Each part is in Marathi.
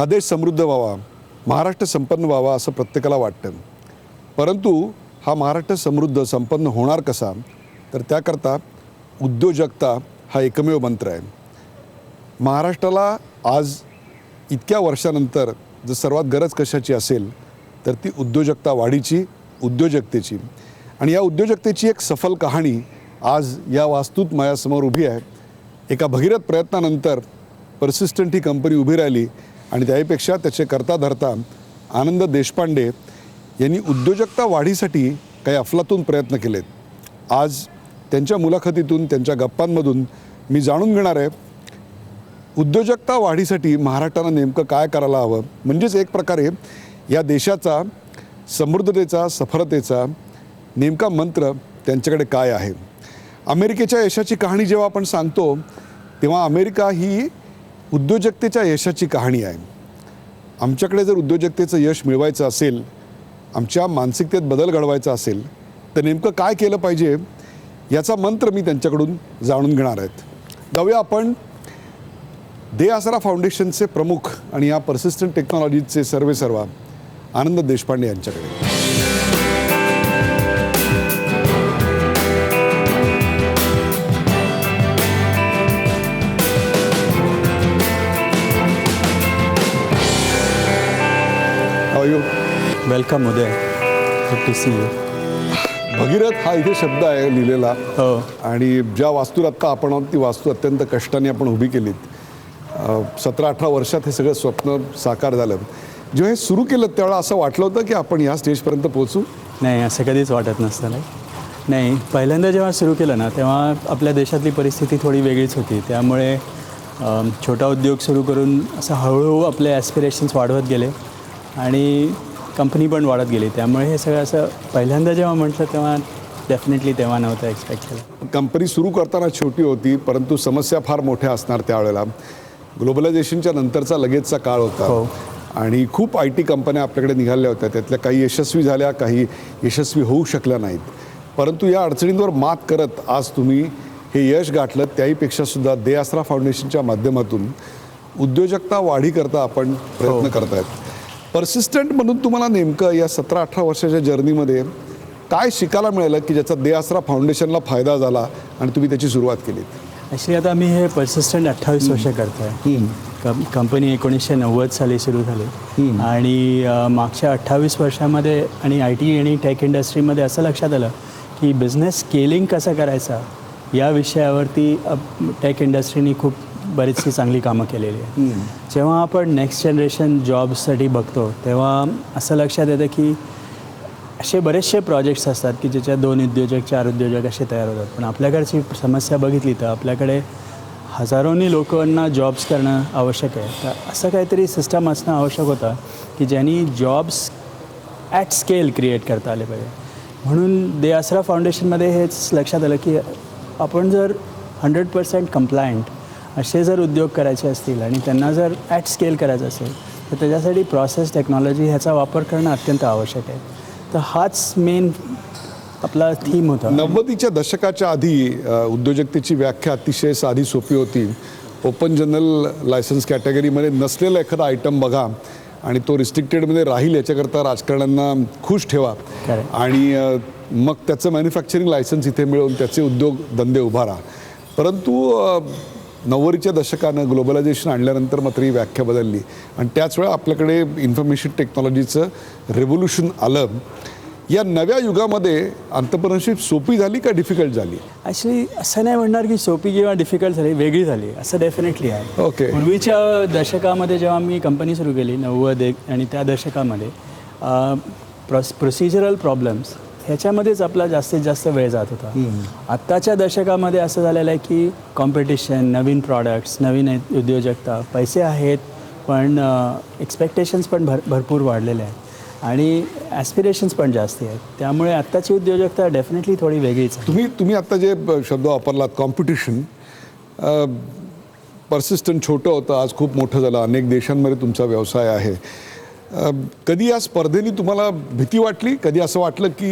हा देश समृद्ध व्हावा, महाराष्ट्र संपन्न व्हावा असं प्रत्येकाला वाटतं. परंतु हा महाराष्ट्र समृद्ध संपन्न होणार कसा, तर त्याकरता उद्योजकता हा एकमेव मंत्र आहे. महाराष्ट्राला आज इतक्या वर्षानंतर जर सर्वात गरज कशाची असेल तर ती उद्योजकता वाढीची, उद्योजकतेची. आणि या उद्योजकतेची एक सफल कहाणी आज या वास्तूत माझ्यासमोर उभी आहे. एका भगीरथ प्रयत्नानंतर पर्सिस्टंट ही कंपनी उभी राहिली आणि त्याहीपेक्षा त्याचे करता धरता आनंद देशपांडे यांनी उद्योजकता वाढीसाठी काही अफलातून प्रयत्न केलेत. आज त्यांच्या मुलाखतीतून, त्यांच्या गप्पांमधून मी जाणून घेणार आहे उद्योजकता वाढीसाठी महाराष्ट्रानं नेमकं काय करायला हवं, म्हणजेच एक प्रकारे या देशाचा समृद्धतेचा, सफलतेचा नेमका मंत्र त्यांच्याकडे काय आहे. अमेरिकेच्या यशाची कहाणी जेव्हा आपण सांगतो तेव्हा अमेरिका ही उद्योजकतेच्या यशाची कहाणी आहे. आमच्याकडे जर उद्योजकतेचं यश मिळवायचं असेल, आमच्या मानसिकतेत बदल घडवायचा असेल तर नेमकं काय केलं पाहिजे याचा मंत्र मी त्यांच्याकडून जाणून घेणार आहेत. जाऊया आपण दे आसरा फाउंडेशनचे प्रमुख आणि या पर्सिस्टंट टेक्नॉलॉजीचे सर्वेसर्वा आनंद देशपांडे यांच्याकडे. Welcome Uday, good to see you. Bhagirath हा इथे शब्द आहे लिहिलेला. हो. आणि ज्या वास्तूत आत्ता आपण आहोत ती वास्तू अत्यंत कष्टाने आपण उभी केलीत. 17-18 वर्षात हे सगळं स्वप्न साकार झालं. जेव्हा हे सुरू केलं त्यावेळेला असं वाटलं होतं की आपण या स्टेजपर्यंत पोहोचू? नाही, असं कधीच वाटत नसतं. नाही, पहिल्यांदा जेव्हा सुरू केलं ना तेव्हा आपल्या देशातली परिस्थिती थोडी वेगळीच होती. त्यामुळे छोटा उद्योग सुरू करून असं हळूहळू आपले ॲस्पिरेशन्स वाढवत गेले आणि कंपनी पण वाढत गेली. त्यामुळे हे सगळं असं पहिल्यांदा जेव्हा म्हटलं तेव्हा डेफिनेटली तेव्हा नव्हतं एक्सपेक्ट केलं. कंपनी सुरू करताना छोटी होती परंतु समस्या फार मोठ्या असणार त्यावेळेला. ग्लोबलायझेशनच्या नंतरचा लगेचचा काळ होता. हो. आणि खूप IT कंपन्या आपल्याकडे निघाल्या होत्या. त्यातल्या काही यशस्वी झाल्या, काही यशस्वी होऊ शकल्या नाहीत. परंतु या अडचणींवर मात करत आज तुम्ही हे यश गाठलं. त्याहीपेक्षा सुद्धा दे आसरा फाउंडेशनच्या माध्यमातून उद्योजकता वाढीकरता आपण प्रयत्न करतायत. पर्सिस्टंट म्हणून तुम्हाला नेमकं या 17-18 वर्षाच्या जर्नीमध्ये काय शिकायला मिळालं की ज्याचा दे आसरा फाउंडेशनला फायदा झाला आणि तुम्ही त्याची सुरुवात केलीत? ॲक्च्युली आता मी हे पर्सिस्टंट 28 वर्ष करतो आहे. कंपनी 1990 साली सुरू झाली आणि मागच्या 28 वर्षामध्ये आणि IT आणि टेक इंडस्ट्रीमध्ये असं लक्षात आलं की बिझनेस स्केलिंग कसा करायचा या विषयावरती टेक इंडस्ट्रीनी खूप बरीचशी चांगली कामं केलेली आहे. जेव्हा आपण नेक्स्ट जनरेशन जॉब्ससाठी बघतो तेव्हा असं लक्षात येतं की असे बरेचसे प्रोजेक्ट्स असतात की ज्याच्यात 2 उद्योजक 4 उद्योजक असे तयार होतात. पण आपल्याकडची समस्या बघितली तर आपल्याकडे हजारोनी लोकांना जॉब्स करणं आवश्यक आहे. तर असं काहीतरी सिस्टम असणं आवश्यक होतं की ज्यांनी जॉब्स ॲट स्केल क्रिएट करता आले पाहिजे. म्हणून दे आसरा फाउंडेशनमध्ये हेच लक्षात आलं की आपण जर 100% कंप्लायंट असे जर उद्योग करायचे असतील आणि त्यांना जर ॲट स्केल करायचं असेल तर त्याच्यासाठी प्रोसेस टेक्नॉलॉजी ह्याचा वापर करणं अत्यंत आवश्यक आहे. तर हाच मेन आपला थीम होता. 90च्या दशकाच्या आधी उद्योजकतेची व्याख्या अतिशय साधी सोपी होती. ओपन जनरल लायसन्स कॅटेगरीमध्ये नसलेला एखादा आयटम बघा आणि तो रिस्ट्रिक्टेडमध्ये राहील याच्याकरता राजकारण्यांना खुश ठेवा आणि मग त्याचं मॅन्युफॅक्चरिंग लायसन्स इथे मिळवून त्याचे उद्योगधंदे उभारा. परंतु 90च्या दशकानं ग्लोबलायझेशन आणल्यानंतर मात्र ही व्याख्या बदलली आणि त्याच वेळा आपल्याकडे इन्फॉर्मेशन टेक्नॉलॉजीचं रेव्होल्युशन आलं. या नव्या युगामध्ये एंटरप्रेन्योरशिप सोपी झाली का डिफिकल्ट झाली? ॲक्च्युली असं नाही म्हणणार की सोपी किंवा डिफिकल्ट झाली, वेगळी झाली असं डेफिनेटली आहे. ओके. पूर्वीच्या दशकामध्ये जेव्हा मी कंपनी सुरू केली 90 आणि त्या दशकामध्ये प्रोसिजरल प्रॉब्लेम्स ह्याच्यामध्येच आपला जास्तीत जास्त वेळ जात होता. आत्ताच्या दशकामध्ये असं झालेलं आहे की कॉम्पिटिशन, नवीन प्रॉडक्ट्स, नवीन उद्योजकता, पैसे आहेत पण एक्सपेक्टेशन्स पण भरपूर वाढलेले आहेत आणि ॲस्पिरेशन्स पण जास्ती आहेत. त्यामुळे आत्ताची उद्योजकता डेफिनेटली थोडी वेगळीच आहे. तुम्ही आत्ता जे शब्द वापरलात कॉम्पिटिशन, पर्सिस्टंट छोटं होतं, आज खूप मोठं झालं. अनेक देशांमध्ये तुमचा व्यवसाय आहे. कधी या स्पर्धेने तुम्हाला भीती वाटली? कधी असं वाटलं की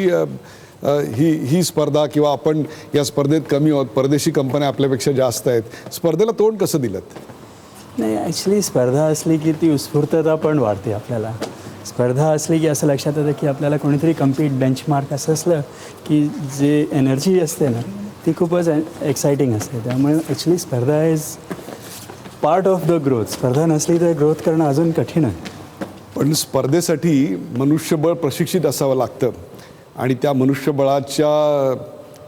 ही स्पर्धा किंवा आपण या स्पर्धेत कमी आहोत, परदेशी कंपन्या आपल्यापेक्षा जास्त आहेत, स्पर्धेला तोंड कसं दिलं? नाही, ॲक्च्युली स्पर्धा असली की ती उत्स्फूर्तता पण वाढते आपल्याला. स्पर्धा असली की असं लक्षात येतं की आपल्याला कोणीतरी कम्पीट बेंचमार्क असं असलं की जे एनर्जी असते ना ती खूपच एक्सायटिंग असते. त्यामुळे ॲक्च्युली स्पर्धा is part of the growth. स्पर्धा नसली तर ग्रोथ करणं अजून कठीण आहे. पण स्पर्धेसाठी मनुष्यबळ प्रशिक्षित असावं लागतं आणि त्या मनुष्यबळाच्या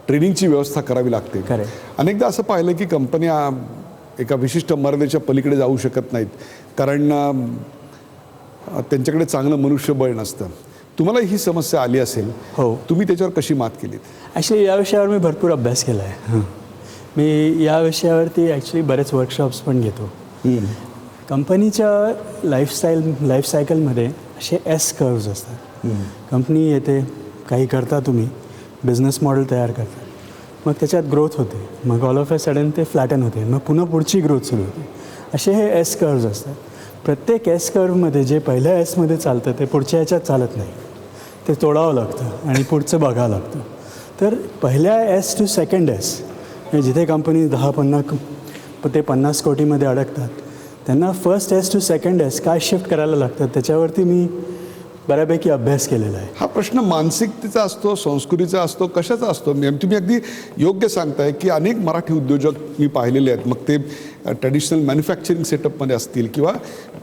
ट्रेनिंगची व्यवस्था करावी लागते. खरं. अनेकदा असं पाहिलं की कंपन्या एका विशिष्ट मर्यादेच्या पलीकडे जाऊ शकत नाहीत कारण त्यांच्याकडे चांगलं मनुष्यबळ नसतं. तुम्हाला ही समस्या आली असेल, हो. तुम्ही त्याच्यावर कशी मात केलीत? ॲक्च्युली या विषयावर मी भरपूर अभ्यास केला आहे. मी या विषयावरती ॲक्च्युली बरेच वर्कशॉप्स पण घेतो. कंपनीच्या लाईफ सायकलमध्ये असे एस कर्व्ज असतात. कंपनी येते, काही करता तुम्ही, बिझनेस मॉडेल तयार करतात, मग त्याच्यात ग्रोथ होते, मग ऑल ऑफ अ सडन ते फ्लॅटन होते, मग पुन्हा पुढची ग्रोथ सुरू होते. असे हे एस कर्व्ज असतात. प्रत्येक एस कर्वमध्ये जे पहिल्या एसमध्ये चालतं ते पुढच्या ह्याच्यात चालत नाही. ते तोडावं लागतं आणि पुढचं बघावं लागतं. तर पहिल्या एस टू सेकंड एस, जिथे कंपनी 10-50 कोटीमध्ये अडकतात, त्यांना first S to second S काय शिफ्ट करायला लागतं त्याच्यावरती मी बऱ्यापैकी अभ्यास केलेला आहे. हा प्रश्न मानसिकतेचा असतो, संस्कृतीचा असतो, कशाचा असतो? तुम्ही अगदी योग्य सांगताय की अनेक मराठी उद्योजक मी पाहिलेले आहेत, मग ते ट्रॅडिशनल मॅन्युफॅक्चरिंग सेटअपमध्ये असतील किंवा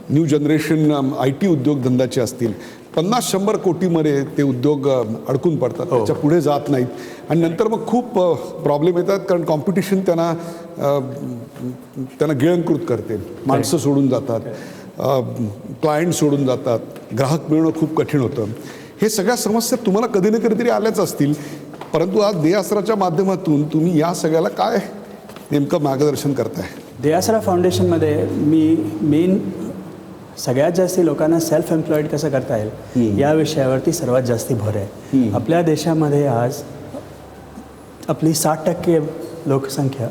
न्यू जनरेशन IT उद्योगधंद्याचे असतील. 50-100 कोटीमध्ये ते उद्योग अडकून पडतात, त्याच्या पुढे जात नाहीत आणि नंतर मग खूप प्रॉब्लेम येतात कारण कॉम्पिटिशन त्यांना गिळंकृत करते. माणसं सोडून जातात, क्लायंट सोडून जातात, ग्राहक मिळणं खूप कठीण होतं. हे सगळ्या समस्या तुम्हाला कधी ना कधीतरी आल्याच असतील, परंतु आज देआसराच्या माध्यमातून तुम्ही या सगळ्याला काय नेमकं मार्गदर्शन करताय? देआसरा फाउंडेशनमध्ये मी मेन सगळ्यात जास्ती लोकांना सेल्फ एम्प्लॉईड कसं करता येईल या विषयावरती सर्वात जास्ती भर आहे. आपल्या देशामध्ये आज आपली 60% लोकसंख्या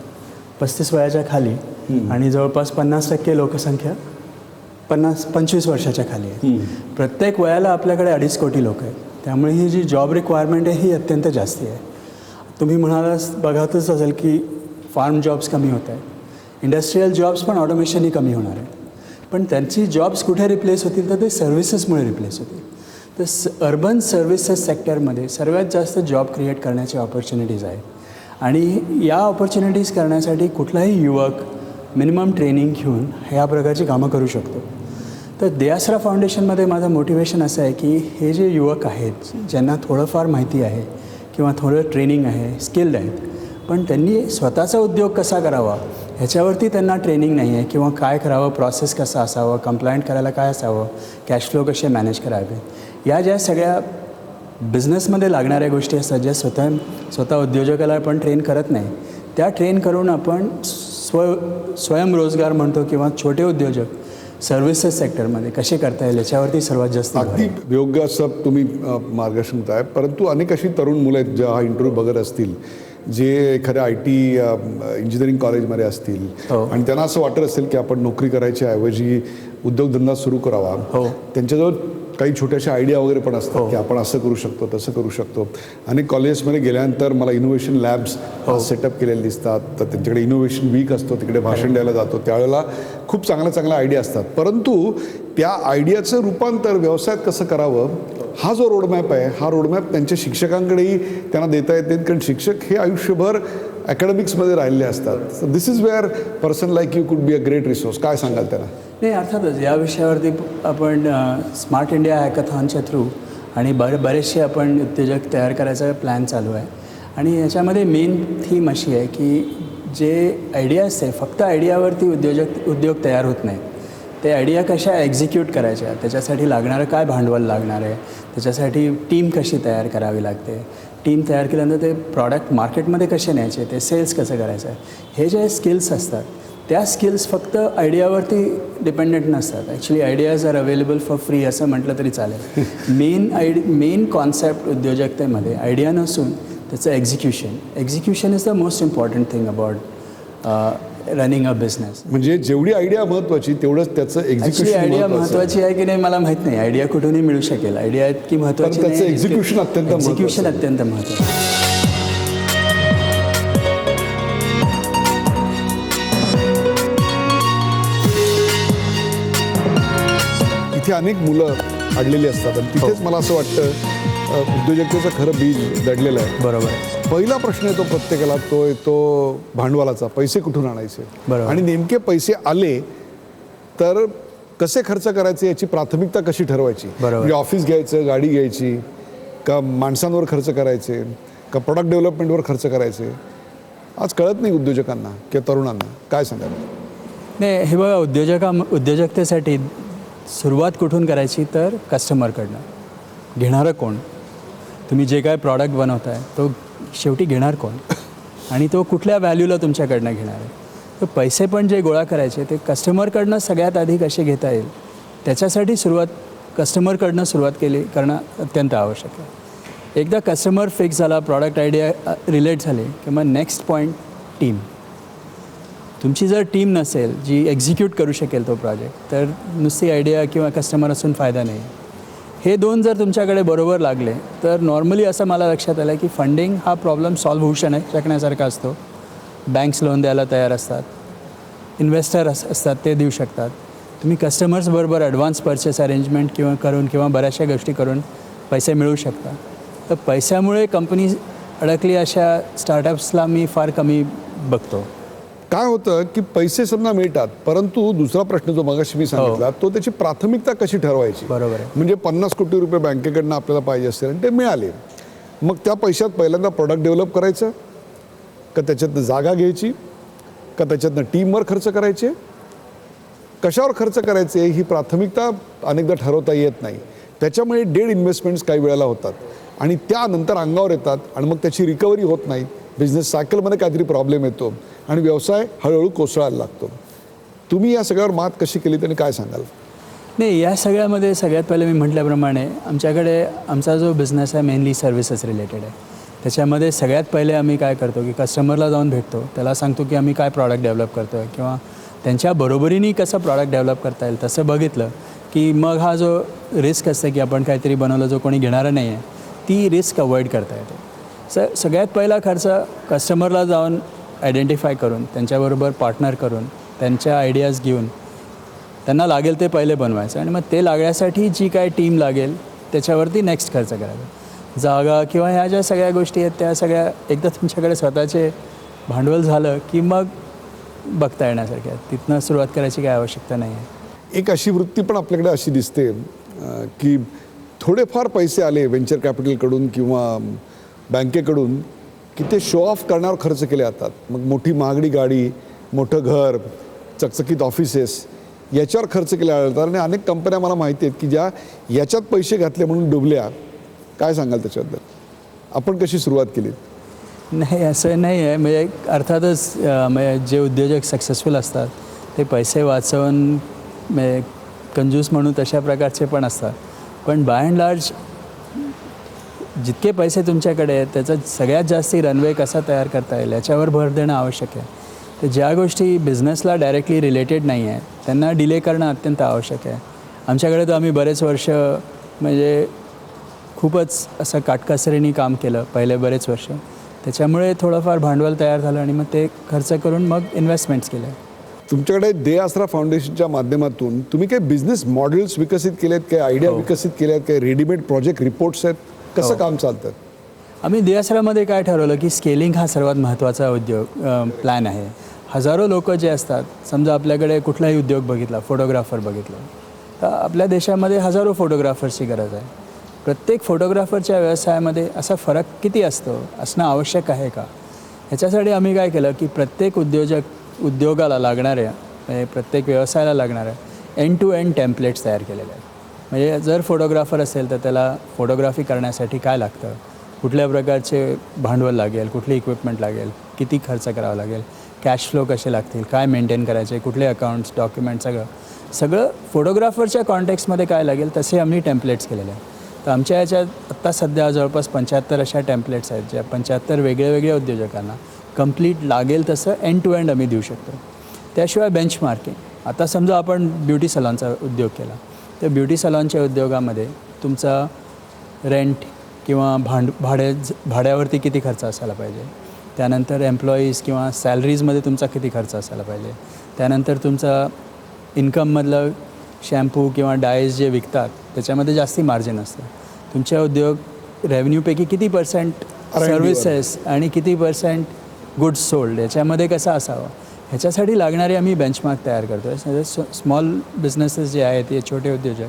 35 वयाच्या खाली आणि जवळपास 50% लोकसंख्या 25 वर्षाच्या खाली आहे. प्रत्येक वयाला आपल्याकडे 2.5 कोटी लोक आहेत. त्यामुळे ही जी जॉब रिक्वायरमेंट आहे ही अत्यंत जास्ती आहे. तुम्ही म्हणालाच बघतच असेल की फार्म जॉब्स कमी होत आहेत, इंडस्ट्रीयल जॉब्स पण ऑटोमेशनही कमी होणार आहे. पण त्यांची जॉब्स कुठे रिप्लेस होतील तर ते सर्व्हिसेसमुळे रिप्लेस होतील. तर अर्बन सर्व्हिसेस सेक्टरमध्ये सर्वात जास्त जॉब क्रिएट करण्याची ऑपॉर्च्युनिटीज आहे आणि या ऑपॉर्च्युनिटीज करण्यासाठी कुठलाही युवक मिनिमम ट्रेनिंग घेऊन ह्या प्रकारची कामं करू शकतो. तर देआसरा फाउंडेशनमध्ये माझं मोटिवेशन असं आहे की हे जे युवक आहेत ज्यांना थोडंफार माहिती आहे किंवा थोडं ट्रेनिंग आहे, स्किल्ड आहेत, पण त्यांनी स्वतःचा उद्योग कसा करावा ह्याच्यावरती त्यांना ट्रेनिंग नाही आहे किंवा काय करावं, प्रोसेस कसा असावं, कंप्लायंट करायला काय असावं, कॅश फ्लो कसे मॅनेज करावे, या ज्या सगळ्या बिझनेसमध्ये लागणाऱ्या गोष्टी असतात ज्या स्वतः उद्योजकाला आपण ट्रेन करत नाही, त्या ट्रेन करून आपण स्वयंरोजगार म्हणतो किंवा छोटे उद्योजक सर्व्हिसेस सेक्टरमध्ये कसे करता येईल याच्यावरती सर्वात जास्त. अगदी योग्य असं तुम्ही मार्गदर्शन आहे. परंतु अनेक अशी तरुण मुलं आहेत ज्या हा इंटरव्ह्यू बघत असतील जे एखाद्या IT इंजिनिअरिंग कॉलेजमध्ये असतील आणि त्यांना असं वाटत असेल की आपण नोकरी करायच्या ऐवजी उद्योगधंदा सुरू करावा. त्यांच्याजवळ काही छोट्याशा आयडिया वगैरे पण असतात की आपण असं करू शकतो, तसं करू शकतो. अनेक कॉलेजेसमध्ये गेल्यानंतर मला इनोव्हेशन लॅब्स सेटअप केलेले दिसतात. तर त्यांच्याकडे इनोव्हेशन वीक असतो, तिकडे भाषण द्यायला जातो, त्यावेळेला खूप चांगल्या आयडिया असतात. परंतु त्या आयडियाचं रूपांतर व्यवसायात कसं करावं हा जो रोडमॅप आहे, हा रोडमॅप त्यांच्या शिक्षकांकडेही त्यांना देता येत नाहीत कारण शिक्षक हे आयुष्यभर अकॅडमिक्समध्ये राहिलेले असतात. This is where person like you could be a great resource. काय सांगाल त्यांना? नाही, अर्थातच या विषयावरती आपण स्मार्ट इंडिया हॅकॅथॉनच्या थ्रू आणि बरेचसे आपण उद्योजक तयार करायचा प्लॅन चालू आहे आणि याच्यामध्ये मेन थीम अशी आहे की जे आयडियाज आहे फक्त आयडियावरती उद्योग तयार होत नाही. ते आयडिया कशा एक्झिक्यूट करायच्या, त्याच्यासाठी लागणारं काय भांडवल लागणार आहे, त्याच्यासाठी टीम कशी तयार करावी लागते, टीम तयार केल्यानंतर ते प्रॉडक्ट मार्केटमध्ये कसे न्यायचे, ते सेल्स कसं करायचं आहे, हे जे स्किल्स असतात त्या स्किल्स फक्त आयडियावरती डिपेंडेंट नसतात. Actually ideas are available for free असं म्हटलं तरी चालेल. मेन कॉन्सेप्ट उद्योजकतेमध्ये आयडिया नसून त्याचं execution is the most important thing about running a business. म्हणजे जेवढी आयडिया महत्त्वाची तेवढंच त्याचं एक्झिक्युशन. आयडिया महत्त्वाची आहे की नाही मला माहीत नाही, आयडिया कुठूनही मिळू शकेल, आयडिया इतकी महत्त्वाची त्याचं एक्झिक्युशन अत्यंत महत्त्वाचं. इथे अनेक मुलं अडलेली असतात आणि तिथेच मला असं वाटतं उद्योजकतेचं खरं बीज दडलेलं आहे. बरोबर आहे. पहिला प्रश्न येतो प्रत्येकाला, तो येतो भांडवलाचा. पैसे कुठून आणायचे बरोबर. आणि नेमके पैसे आले तर कसे खर्च करायचे याची प्राथमिकता कशी ठरवायची. बरोबर. म्हणजे ऑफिस घ्यायचं, गाडी घ्यायची, का माणसांवर खर्च करायचे, का प्रोडक्ट डेव्हलपमेंटवर खर्च करायचे, आज कळत नाही उद्योजकांना किंवा तरुणांना. काय सांगाल? नाही, हे बघा, उद्योजकतेसाठी सुरुवात कुठून करायची तर कस्टमरकडनं. घेणारं कोण? तुम्ही जे काय प्रॉडक्ट बनवताय तो शेवटी घेणार कोण आणि तो कुठल्या व्हॅल्यूला तुमच्याकडनं घेणार आहे. तर पैसे पण जे गोळा करायचे ते कस्टमरकडनं सगळ्यात आधी कसे घेता येईल त्याच्यासाठी कस्टमरकडनं सुरुवात करणं अत्यंत आवश्यक आहे. एकदा कस्टमर फिक्स झाला, प्रॉडक्ट आयडिया रिलेट झाले की मग नेक्स्ट पॉईंट टीम. तुमची जर टीम नसेल जी एक्झिक्यूट करू शकेल तो प्रोजेक्ट, तर नुसती आयडिया किंवा कस्टमर असून फायदा नाही. हे दोन जर तुमच्याकडे बरोबर लागले तर नॉर्मली असं मला लक्षात आलं की फंडिंग हा प्रॉब्लेम सॉल्व्ह होऊ शकण्यासारखा असतो. बँक्स लोन द्यायला तयार असतात, इन्व्हेस्टर असतात, ते देऊ शकतात. तुम्ही कस्टमर्सबरोबर ॲडव्हान्स परचेस अरेंजमेंट किंवा बऱ्याचशा गोष्टी करून पैसे मिळवू शकता. तर पैशामुळे कंपनी अडकली अशा स्टार्टअप्सला मी फार कमी बघतो. काय होतं की पैसे समजा मिळतात, परंतु दुसरा प्रश्न जो मगाशी मी सांगितला तो त्याची प्राथमिकता कशी ठरवायची. बरोबर आहे. म्हणजे 50 कोटी रुपये बँकेकडनं आपल्याला पाहिजे असतील आणि ते मिळाले, मग त्या पैशात पहिल्यांदा प्रोडक्ट डेव्हलप करायचं, का त्याच्यातनं जागा घ्यायची, का त्याच्यातनं टीमवर खर्च करायचे, कशावर खर्च करायचे ही प्राथमिकता अनेकदा ठरवता येत नाही. त्याच्यामुळे डेड इन्व्हेस्टमेंट्स काही वेळेला होतात आणि त्यानंतर अंगावर येतात आणि मग त्याची रिकव्हरी होत नाही. बिझनेस सायकलमध्ये काहीतरी प्रॉब्लेम येतो आणि व्यवसाय हळूहळू कोसळायला लागतो. तुम्ही या सगळ्यावर मात कशी केली आणि काय सांगाल? नाही, या सगळ्यामध्ये सगळ्यात पहिले मी म्हटल्याप्रमाणे आमच्याकडे आमचा जो बिझनेस आहे मेनली सर्व्हिसेस रिलेटेड आहे. त्याच्यामध्ये सगळ्यात पहिले आम्ही काय करतो की कस्टमरला जाऊन भेटतो, त्याला सांगतो की आम्ही काय प्रॉडक्ट डेव्हलप करतो आहे किंवा त्यांच्या बरोबरीने कसं प्रॉडक्ट डेव्हलप करता येईल. तसं बघितलं की मग हा जो रिस्क असते की आपण काहीतरी बनवलं जो कोणी घेणारं नाही आहे, ती रिस्क अवॉइड करता येते. सगळ्यात पहिला खर्च कस्टमरला जाऊन आयडेंटिफाय करून त्यांच्याबरोबर पार्टनर करून त्यांच्या आयडियाज घेऊन त्यांना लागेल ते पहिले बनवायचं आणि मग ते लागण्यासाठी जी काय टीम लागेल त्याच्यावरती नेक्स्ट खर्च करायचा. जागा किंवा ह्या ज्या सगळ्या गोष्टी आहेत त्या सगळ्या एकदा तुमच्याकडे स्वतःचे भांडवल झालं की मग बघता येण्यासारख्या, तिथनं सुरुवात करायची काय आवश्यकता नाही आहे. एक अशी वृत्ती पण आपल्याकडे अशी दिसते की थोडेफार पैसे आले व्हेंचर कॅपिटलकडून किंवा बँकेकडून की ते शो ऑफ करण्यावर खर्च केले जातात. मग मोठी महागडी गाडी, मोठं घर, चकचकीत ऑफिसेस याच्यावर खर्च केले जातात आणि अनेक कंपन्या मला माहिती आहेत की ज्या याच्यात पैसे घातले म्हणून डुबल्या. काय सांगाल त्याच्याबद्दल? आपण कशी सुरुवात केली? नाही, असं नाही आहे. म्हणजे अर्थातच म्हणजे जे उद्योजक सक्सेसफुल असतात ते पैसे वाचवून म्हणजे कंजूस म्हणून तशा प्रकारचे पण असतात. पण बाय अँड लार्ज जितके पैसे तुमच्याकडे आहेत त्याचा सगळ्यात जास्ती रनवे कसा तयार करता येईल याच्यावर भर देणं आवश्यक आहे. तर ज्या गोष्टी बिझनेसला डायरेक्टली रिलेटेड नाही आहे त्यांना डिले करणं अत्यंत आवश्यक आहे. आमच्याकडे तर आम्ही बरेच वर्ष म्हणजे खूपच असं काटकसरीने काम केलं पहिले बरेच वर्ष. त्याच्यामुळे थोडंफार भांडवल तयार झालं आणि मग ते खर्च करून मग इन्व्हेस्टमेंट्स केले. तुमच्याकडे दे आसरा फाउंडेशनच्या माध्यमातून तुम्ही काही बिझनेस मॉडेल्स विकसित केले आहेत, काही आयडिया विकसित केल्या आहेत, काही रेडीमेड प्रोजेक्ट रिपोर्ट्स आहेत, कसं काम चालतं? आम्ही दे आसरामध्ये काय ठरवलं की स्केलिंग हा सर्वात महत्त्वाचा उद्योग प्लॅन आहे. हजारो लोक जे असतात, समजा आपल्याकडे कुठलाही उद्योग बघितला, फोटोग्राफर बघितला, तर आपल्या देशामध्ये हजारो फोटोग्राफर्सची गरज आहे. प्रत्येक फोटोग्राफरच्या व्यवसायामध्ये असा फरक किती असणं आवश्यक आहे का? ह्याच्यासाठी आम्ही काय केलं की प्रत्येक उद्योगाला लागणाऱ्या म्हणजे प्रत्येक व्यवसायाला लागणाऱ्या एंड टू एंड टेम्पलेट्स तयार केलेले आहेत. म्हणजे जर फोटोग्राफर असेल तर त्याला फोटोग्राफी करण्यासाठी काय लागतं, कुठल्या प्रकारचे भांडवल लागेल, कुठली इक्विपमेंट लागेल, किती खर्च करावा लागेल, कॅश फ्लो कसे लागतील, काय मेंटेन करायचे, कुठले अकाउंट्स, डॉक्युमेंट, सगळं फोटोग्राफरच्या कॉन्टेक्स्टमध्ये काय लागेल तसे आम्ही टेम्पलेट्स केलेले आहेत. तर आमच्या याच्यात आत्ता सध्या जवळपास 75 अशा टेम्पलेट्स आहेत ज्या 75 वेगळ्या उद्योजकांना कंप्लीट लागेल तसं एंड टू एंड आम्ही देऊ शकतो. त्याशिवाय बेंचमार्किंग, आता समजा आपण ब्युटी सलॉनचा उद्योग केला तर ब्युटी सलॉनच्या उद्योगामध्ये तुमचा रेंट किंवा भाड्यावरती किती खर्च असायला पाहिजे, त्यानंतर एम्प्लॉईज किंवा सॅलरीजमध्ये तुमचा किती खर्च असायला पाहिजे, त्यानंतर तुमचा इन्कममधलं शॅम्पू किंवा डायज जे विकतात त्याच्यामध्ये जास्ती मार्जिन असतं. तुमच्या उद्योग रेव्हेन्यूपैकी किती पर्सेंट सर्व्हिसेस आणि किती पर्सेंट गुड्स सोल्ड याच्यामध्ये कसं असावं ह्याच्यासाठी लागणारे आम्ही बेंचमार्क तयार करतो आहे. स्मॉल बिझनेसेस जे आहेत हे छोटे उद्योजक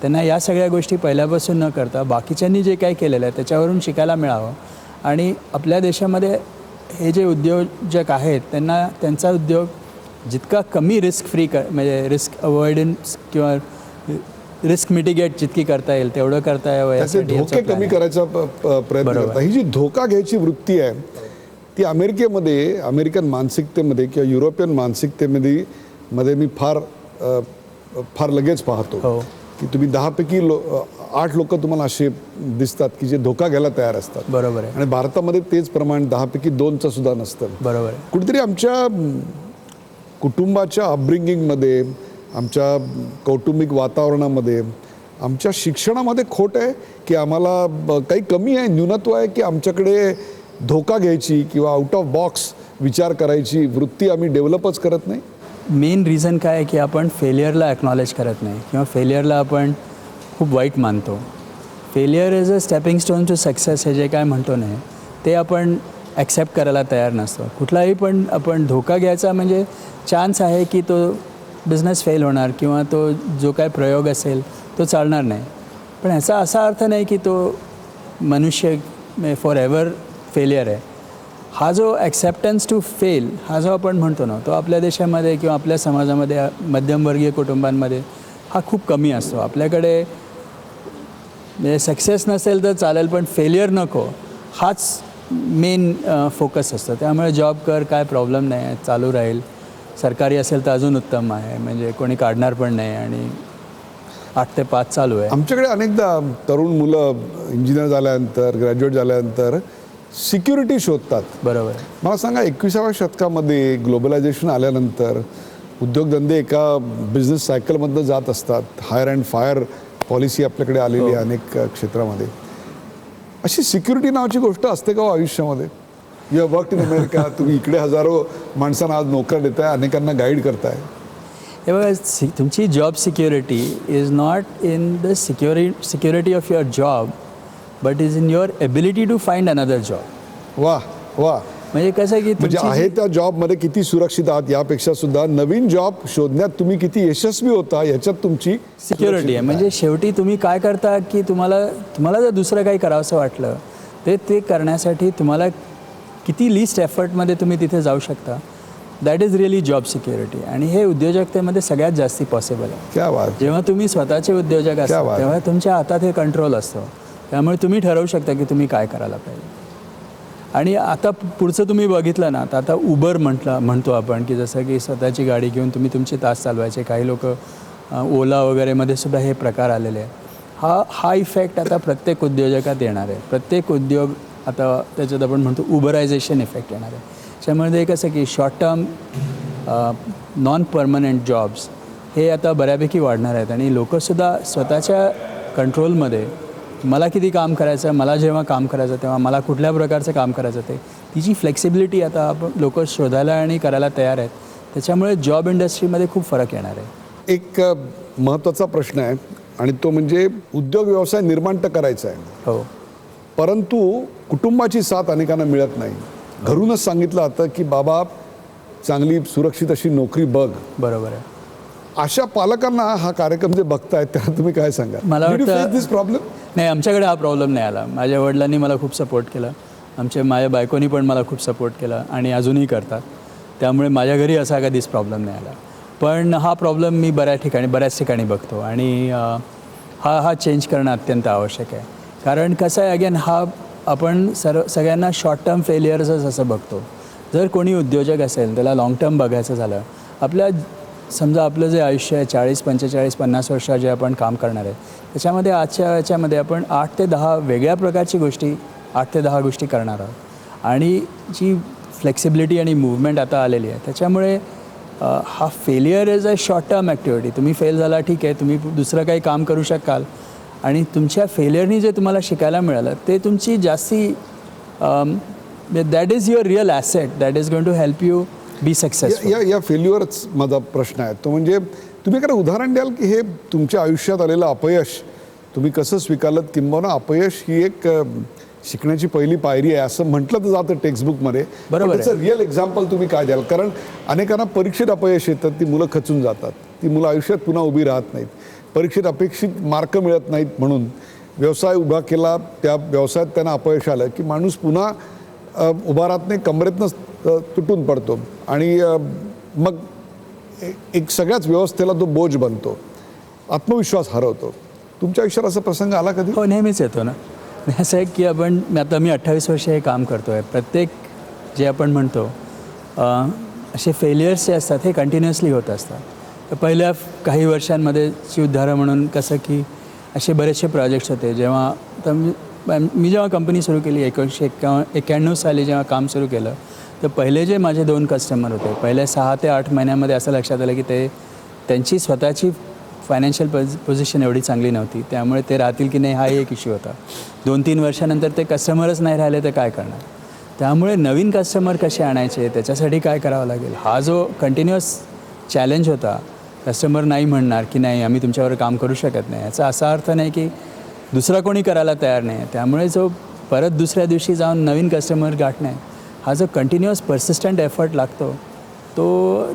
त्यांना या सगळ्या गोष्टी पहिल्यापासून न करता बाकीच्यांनी जे काही केलेलं आहे त्याच्यावरून शिकायला मिळावं. आणि आपल्या देशामध्ये हे जे उद्योजक आहेत त्यांना त्यांचा उद्योग जितका कमी रिस्क फ्री म्हणजे रिस्क अवॉइडन्स किंवा रिस्क मिटिगेट जितकी करता येईल तेवढं करता यावं त्याचे धोके कमी करायचा प्रयत्न करता. ही जी धोका घ्यायची वृत्ती आहे ती अमेरिकेमध्ये अमेरिकन मानसिकतेमध्ये किंवा युरोपियन मानसिकतेमध्ये मी फार लगेच पाहतो हो. की तुम्ही 10पैकी 8 लोक तुम्हाला असे दिसतात की जे धोका घ्यायला तयार असतात. बरोबर आहे. आणि भारतामध्ये तेच प्रमाण 10पैकी 2चं सुद्धा नसतं. बरोबर आहे. कुठेतरी आमच्या कुटुंबाच्या अपब्रिंगिंगमध्ये, आमच्या कौटुंबिक वातावरणामध्ये, आमच्या शिक्षणामध्ये खोट आहे की आम्हाला काही कमी आहे, न्यूनत्व आहे की आमच्याकडे धोका घ्यायची किंवा आउट ऑफ बॉक्स विचार करायची वृत्ती आम्ही डेव्हलपच करत नाही. मेन रिझन काय आहे की आपण फेलियरला ॲक्नॉलेज करत नाही किंवा फेलियरला आपण खूप वाईट मानतो. Failure is a stepping stone to success हे जे काय म्हणतो नाही ते आपण ॲक्सेप्ट करायला तयार नसतो. कुठलाही पण आपण धोका घ्यायचा म्हणजे चान्स आहे की तो बिझनेस फेल होणार किंवा तो जो काय प्रयोग असेल तो चालणार नाही. पण ह्याचा असा अर्थ नाही की तो मनुष्य फॉर एव्हर फेलियर आहे. हा जो ॲक्सेप्टन्स टू फेल हा जो आपण म्हणतो ना तो आपल्या देशामध्ये किंवा आपल्या समाजामध्ये मध्यमवर्गीय कुटुंबांमध्ये हा खूप कमी असतो. आपल्याकडे म्हणजे सक्सेस नसेल तर चालेल पण फेलियर नको हाच मेन फोकस असतो. त्यामुळे जॉब कर काय प्रॉब्लेम नाही आहे, चालू राहील. सरकारी असेल तर अजून उत्तम आहे, म्हणजे कोणी काढणार पण नाही आणि 8 ते 5 चालू आहे. आमच्याकडे अनेकदा तरुण मुलं इंजिनियर झाल्यानंतर ग्रॅज्युएट झाल्यानंतर सिक्युरिटी शोधतात. बरोबर. मला सांगा 21व्या शतकामध्ये ग्लोबलायझेशन आल्यानंतर उद्योगधंदे एका बिझनेस सायकलमधनं जात असतात. हायर अँड फायर पॉलिसी आपल्याकडे आलेली आहे अनेक क्षेत्रामध्ये. अशी सिक्युरिटी नावाची गोष्ट असते का हो आयुष्यामध्ये? You have worked in America, तुम्ही इकडे हजारो माणसांना आज नोकऱ्या देताय, अनेकांना गाईड करताय. हे बघा तुमची job security is not in the security of your job but is in your ability to find another job. वा वा. म्हणजे कसं की म्हणजे आहे त्या जॉबमध्ये किती सुरक्षित आहात यापेक्षा सुद्धा नवीन जॉब शोधण्यात तुम्ही किती यशस्वी होता याच्यात तुमची सिक्युरिटी आहे. म्हणजे शेवटी तुम्ही काय करता की तुम्हाला जर दुसरं काही करावंसं वाटलं ते करण्यासाठी तुम्हाला किती लिस्ट एफर्टमध्ये तुम्ही तिथे जाऊ शकता. That is really job security. आणि हे उद्योजकतेमध्ये सगळ्यात जास्ती पॉसिबल आहे. क्या बात. जेव्हा तुम्ही स्वतःचे उद्योजक असता तेव्हा तुमच्या हातात हे कंट्रोल असतं. त्यामुळे तुम्ही ठरवू शकता की तुम्ही काय करायला पाहिजे. आणि आता पुढचं तुम्ही बघितलं ना आता उबर म्हणतो आपण की जसं की स्वतःची गाडी घेऊन तुम्ही तुमचे तास चालवायचे. काही लोक ओला वगैरेमध्ये सुद्धा हे प्रकार आलेले आहेत. हा इफेक्ट आता प्रत्येक उद्योजकात येणार आहे. प्रत्येक उद्योग आता त्याच्यात आपण म्हणतो उबरायझेशन इफेक्ट येणार आहे. त्याच्यामध्ये कसं की short term non permanent jobs हे आता बऱ्यापैकी वाढणार आहेत. आणि लोकंसुद्धा स्वतःच्या कंट्रोलमध्ये मला किती काम करायचं, मला जेव्हा काम करायचं तेव्हा मला कुठल्या प्रकारचं काम करायचं तिची फ्लेक्सिबिलिटी आता आपण लोक शोधायला आणि करायला तयार आहेत. त्याच्यामुळे जॉब इंडस्ट्रीमध्ये खूप फरक येणार आहे. एक महत्त्वाचा प्रश्न आहे आणि तो म्हणजे उद्योग व्यवसाय निर्माण तर करायचा आहे. हो. परंतु कुटुंबाची साथ अनेकांना मिळत नाही. घरूनच सांगितलं जातं की बाबा चांगली सुरक्षित अशी नोकरी बघ. बरोबर आहे. अशा पालकांना हा कार्यक्रम जे बघतायत त्याला तुम्ही काय सांगा? मला वाटतं दिस प्रॉब्लेम नाही, आमच्याकडे हा प्रॉब्लेम नाही आला. माझ्या वडिलांनी मला खूप सपोर्ट केला. माझ्या बायकोनी पण मला खूप सपोर्ट केला आणि अजूनही करतात. त्यामुळे माझ्या घरी असा कधीच प्रॉब्लेम नाही आला. पण हा प्रॉब्लेम मी बऱ्याच ठिकाणी बघतो आणि हा चेंज करणं अत्यंत आवश्यक आहे. कारण कसं आहे अगेन आपण सगळ्यांना शॉर्ट टर्म फेलियर्सच असं बघतो. जर कोणी उद्योजक असेल त्याला लाँग टर्म बघायचं झालं समजा आपलं जे आयुष्य आहे 40, 45, 50 वर्ष जे आपण काम करणार आहे त्याच्यामध्ये आजच्या याच्यामध्ये आपण 8 ते 10 वेगळ्या प्रकारची गोष्टी 8 ते 10 गोष्टी करणार आहोत. आणि जी फ्लेक्सिबिलिटी आणि मूवमेंट आता आलेली आहे त्याच्यामुळे हा failure is a short term activity. तुम्ही फेल झाला ठीक आहे, तुम्ही दुसरं काही काम करू शकाल आणि तुमच्या फेलियरनी जे तुम्हाला शिकायला मिळालं ते तुमची जास्ती that is your real asset that is going to help you be successful. या फेल्युअरच माझा प्रश्न आहे तो म्हणजे तुम्ही एखादं उदाहरण द्याल की हे तुमच्या आयुष्यात आलेलं अपयश तुम्ही कसं स्वीकारलं, किंबहुना अपयश ही एक शिकण्याची पहिली पायरी आहे असं म्हटलं तर जातं टेक्स्टबुकमध्ये. बरोबर आहे. त्याचं रिअल एक्झाम्पल तुम्ही काय द्याल? कारण अनेकांना परीक्षेत अपयश येतात, ती मुलं खचून जातात, ती मुलं आयुष्यात पुन्हा उभी राहत नाहीत, परीक्षेत अपेक्षित मार्क मिळत नाहीत, म्हणून व्यवसाय उभा केला, त्या व्यवसायात त्यांना अपयश आलं की माणूस पुन्हा उभा राहत नाही, कमरेतनं तुटून पडतो आणि मग एक सगळ्याच व्यवस्थेला तो बोज बनतो, आत्मविश्वास हरवतो. तुमच्या आयुष्यात असा प्रसंग आला कधी? हो, नेहमीच येतो ना. असं आहे की आता मी 28 वर्ष हे काम करतो आहे. प्रत्येक जे आपण म्हणतो असे फेलियर्स जे असतात हे कंटिन्युअसली होत असतात. तर पहिल्या काही वर्षांमध्येची उदाहरण म्हणून कसं की असे बरेचसे प्रोजेक्ट्स होते. जेव्हा तर मी जेव्हा कंपनी सुरू केली 1991 साली जेव्हा काम सुरू केलं, तर पहिले जे माझे 2 कस्टमर होते, पहिले 6 ते 8 महिन्यामध्ये असं लक्षात आलं की त्यांची स्वतःची फायनान्शियल पोझिशन एवढी चांगली नव्हती, त्यामुळे ते राहतील की नाही हाही एक इश्यू होता. 2-3 वर्षानंतर ते कस्टमरच नाही राहिले तर काय करणार? त्यामुळे नवीन कस्टमर कसे आणायचे, त्याच्यासाठी काय करावं लागेल, हा जो कंटिन्युअस चॅलेंज होता. कस्टमर नाही म्हणणार की नाही आम्ही तुमच्यावर काम करू शकत नाही, याचा असा अर्थ नाही की दुसरा कोणी करायला तयार नाही. त्यामुळे जो परत दुसऱ्या दिवशी जाऊन नवीन कस्टमर गाठणे, हा जो कंटिन्युअस पर्सिस्टंट एफर्ट लागतो तो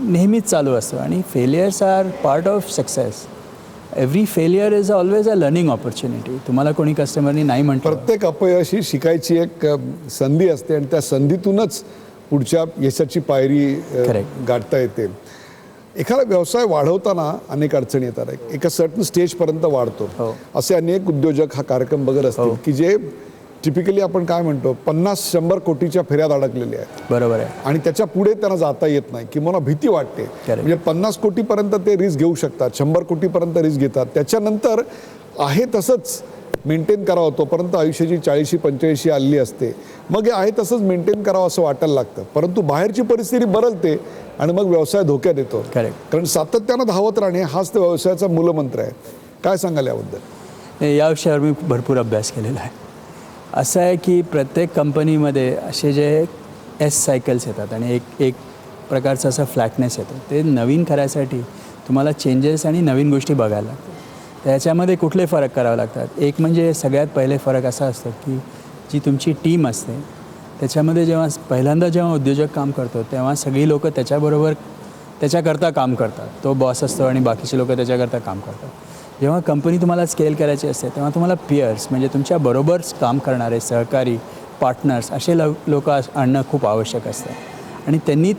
नेहमीच चालू असतो. आणि failures are part of success. Every failure is always a learning opportunity. तुम्हाला कोणी कस्टमरनी नाही म्हटलं, प्रत्येक अपयश ही शिकायची एक संधी असते आणि त्या संधीतूनच पुढच्या यशाची पायरी गाठता येते. एखादा व्यवसाय वाढवताना अनेक अडचणी येतात. एका सर्टन स्टेजपर्यंत वाढतो. असे अनेक उद्योजक हा कार्यक्रम बघत असतील की जे टिपिकली आपण काय म्हणतो 50-100 कोटीच्या फेऱ्यात अडकलेले आहेत. बरोबर आहे. आणि त्याच्या पुढे त्यांना जाता येत नाही, किंवा भीती वाटते. म्हणजे 50 कोटीपर्यंत ते रिस्क घेऊ शकतात, 100 कोटीपर्यंत रिस्क घेतात, त्याच्यानंतर आहे तसंच मेंटेन करावं, तोपर्यंत आयुष्याची 40-45 आली असते, मग हे आहे तसंच मेंटेन करावं असं वाटायला लागतं. परंतु बाहेरची परिस्थिती बदलते आणि मग व्यवसाय धोक्यात येतो. कारण सातत्यानं धावत राहणे हाच त्या व्यवसायाचा मूलमंत्र आहे. काय सांगाल याबद्दल? या विषयावर मी भरपूर अभ्यास केलेला आहे. असं आहे की प्रत्येक कंपनीमध्ये असे जे सायकल्स येतात आणि एक प्रकारचं असं फ्लॅटनेस येतो. ते नवीन करायसाठी तुम्हाला चेंजेस आणि नवीन गोष्टी बघायला लागतात. त्याच्यामध्ये कुठले फरक करावे लागतात? एक म्हणजे सगळ्यात पहिले फरक असा असतो की जी तुमची टीम असते त्याच्यामध्ये जेव्हा उद्योजक काम करतो तेव्हा सगळी लोकं त्याच्याकरता काम करतात. तो बॉस असतो आणि बाकीचे लोक त्याच्याकरता काम करतात. जेव्हा कंपनी तुम्हाला स्केल करायची असते तेव्हा तुम्हाला पियर्स म्हणजे तुमच्या बरोबर काम करणारे सहकारी, पार्टनर्स असे लोक आणणं खूप आवश्यक असतं. आणि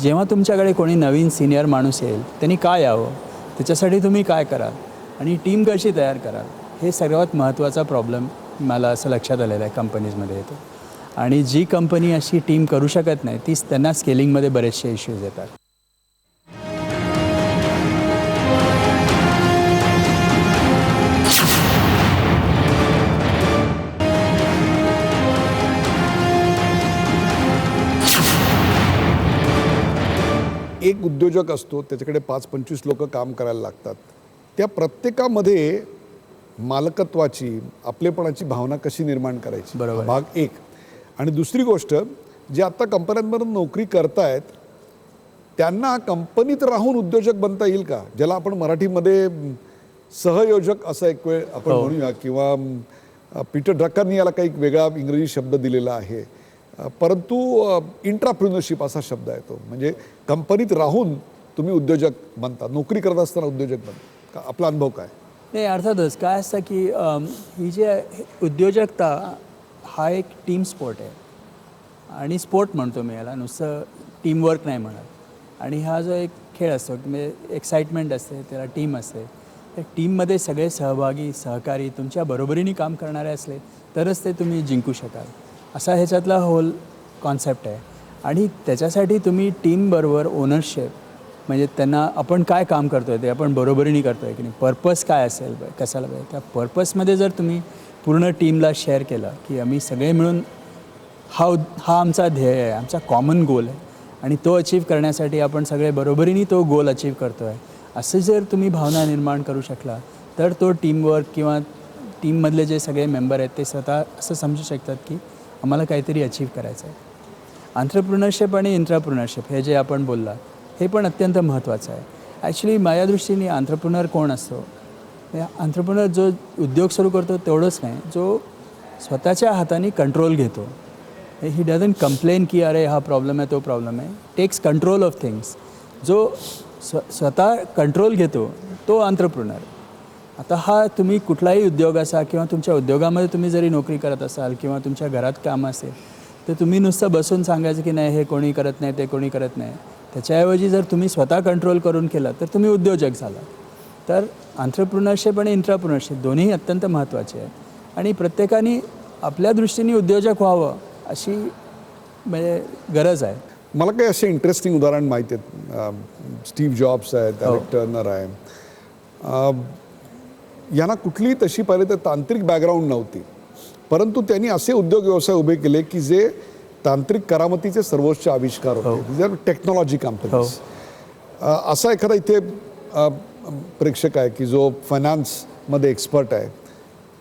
जेव्हा तुमच्याकडे कोणी नवीन सिनियर माणूस येईल त्यांनी काय यावं, त्याच्यासाठी तुम्ही काय कराल आणि टीम कशी तयार कराल, हे सर्वात महत्त्वाचा प्रॉब्लेम मला असं लक्षात आलेलं आहे कंपनीजमध्ये येतो. आणि जी कंपनी अशी टीम करू शकत नाही त्यांना स्केलिंगमध्ये बरेचसे इश्यूज येतात. एक उद्योजक असतो, त्याच्याकडे 5-25 लोक काम करायला लागतात. त्या प्रत्येकामध्ये मालकत्वाची, आपलेपणाची भावना कशी निर्माण करायची, बरोबर. भाग एक. आणि दुसरी गोष्ट, जे आता कंपन्यांमध्ये नोकरी करतायत त्यांना कंपनीत राहून उद्योजक बनता येईल का? ज्याला आपण मराठीमध्ये सहयोजक असं एक वेळ आपण म्हणूया, किंवा पीटर ड्रकरनी याला काही वेगळा इंग्रजी शब्द दिलेला आहे, परंतु इंट्राप्रिनरशिप असा शब्द आहे तो. म्हणजे कंपनीत राहून तुम्ही उद्योजक बनता, नोकरी करत असताना उद्योजक बनता. आपला अनुभव काय? नाही, अर्थातच काय असतं की ही जे उद्योजकता हा एक टीम स्पोर्ट आहे. आणि स्पोर्ट म्हणतो मी याला, नुसतं टीमवर्क नाही म्हणत. आणि हा जो एक खेळ असतो म्हणजे एक्साइटमेंट असते, त्याला टीम असते. त्या टीममध्ये सगळे सहभागी, सहकारी तुमच्या बरोबरीने काम करणारे असले तरच ते तुम्ही जिंकू शकाल, असा ह्याच्यातला होल कॉन्सेप्ट आहे. आणि त्याच्यासाठी तुम्ही टीमबरोबर ओनरशिप म्हणजे त्यांना आपण काय काम करतो आहे ते आपण बरोबरीने करतो आहे की नाही, पर्पस काय असेल कशाला पाहिजे, त्या पर्पसमध्ये जर तुम्ही पूर्ण टीमला शेअर केलं की आम्ही सगळे मिळून हा आमचा ध्येय आहे, आमचा कॉमन गोल आहे आणि तो अचीव करण्यासाठी आपण सगळे बरोबरीने तो गोल अचीव करतो आहे, असं जर तुम्ही भावना निर्माण करू शकला तर तो टीमवर्क किंवा टीममधले जे सगळे मेंबर आहेत ते स्वतः असं समजू शकतात की आम्हाला काहीतरी अचीव करायचं आहे. एंटरप्रेन्योरशिप आणि इंट्राप्रेन्योरशिप हे जे आपण बोलला हे पण अत्यंत महत्त्वाचं आहे. ॲक्च्युली माझ्या दृष्टीने आंत्रप्रिनर कोण असतो, आंत्रप्रिनर जो उद्योग सुरू करतो तेवढंच नाही, जो स्वतःच्या हाताने कंट्रोल घेतो. ही डझंट कंप्लेन की अरे हा प्रॉब्लेम आहे तो प्रॉब्लेम आहे. Takes control of things. जो स्वतः कंट्रोल घेतो तो आंत्रप्रिनर. आता हा तुम्ही कुठलाही उद्योग असा किंवा तुमच्या उद्योगामध्ये तुम्ही जरी नोकरी करत असाल किंवा तुमच्या घरात काम असेल तर तुम्ही नुसतं बसून सांगायचं की नाही हे कोणी करत नाही ते कोणी करत नाही. त्याच्याऐवजी जर तुम्ही स्वतः कंट्रोल करून केलं तर तुम्ही उद्योजक झाला. तर आंत्रप्रिनरशिप आणि इंट्राप्रिनरशिप दोन्ही अत्यंत महत्त्वाचे आहेत आणि प्रत्येकाने आपल्या दृष्टीने उद्योजक व्हावं अशी म्हणजे गरज आहे. मला काही असे इंटरेस्टिंग उदाहरण माहिती आहेत. स्टीव्ह जॉब्स आहेत, एरिक टर्नर आहे. यांना कुठलीही तशी पाहिजे तर तांत्रिक बॅकग्राऊंड नव्हती, परंतु त्यांनी असे उद्योग व्यवसाय उभे केले की जे तांत्रिक करामतीचे सर्वोच्च आविष्कार होते. Technology companies. असा एखादा इथे प्रेक्षक आहे की जो फायनान्समध्ये एक्सपर्ट आहे.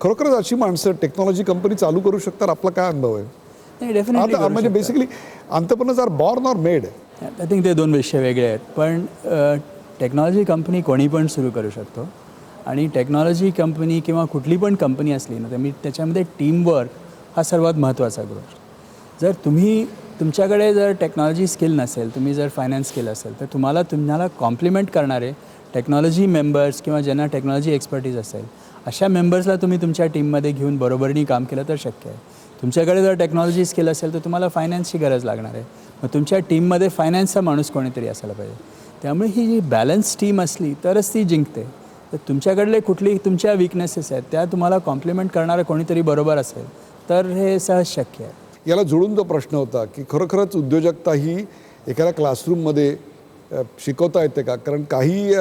खरोखरच अशी माणसं टेक्नॉलॉजी कंपनी चालू करू शकतात. आपला काय अनुभव आहे? नाही, डेफिनेटली म्हणजे basically entrepreneurs are born or made. I think ते दोन विषय वेगळे आहेत. पण टेक्नॉलॉजी कंपनी कोणी पण सुरू करू शकतो आणि टेक्नॉलॉजी कंपनी किंवा कुठली पण कंपनी असली ना तर त्याच्यामध्ये टीमवर्क हा सर्वात महत्त्वाचा गोष्ट. जर तुमच्याकडे जर टेक्नॉलॉजी स्किल नसेल, तुम्ही जर फायनान्स स्किल असेल तर तुम्हाला कॉम्प्लिमेंट करणारे टेक्नॉलॉजी मेंबर्स किंवा ज्यांना टेक्नॉलॉजी एक्सपर्टीज असेल अशा मेंबर्सला तुम्ही तुमच्या टीममध्ये घेऊन बरोबरीने काम केलं तर शक्य आहे. तुमच्याकडे जर टेक्नॉलॉजी स्किल असेल तर तुम्हाला फायनान्सची गरज लागणार आहे. मग तुमच्या टीममध्ये फायनान्सचा माणूस कोणीतरी असायला पाहिजे. त्यामुळे ही जी बॅलन्स टीम असली तरच ती जिंकते. तर तुमच्याकडले कुठली तुमच्या विकनेसेस आहेत त्या तुम्हाला कॉम्प्लिमेंट करणारं कोणीतरी बरोबर असेल तर हे सहज शक्य आहे. याला जोडून तो प्रश्न होता की खरोखरच उद्योजकता ही एखाद्या क्लासरूममध्ये शिकवता येते का? कारण काही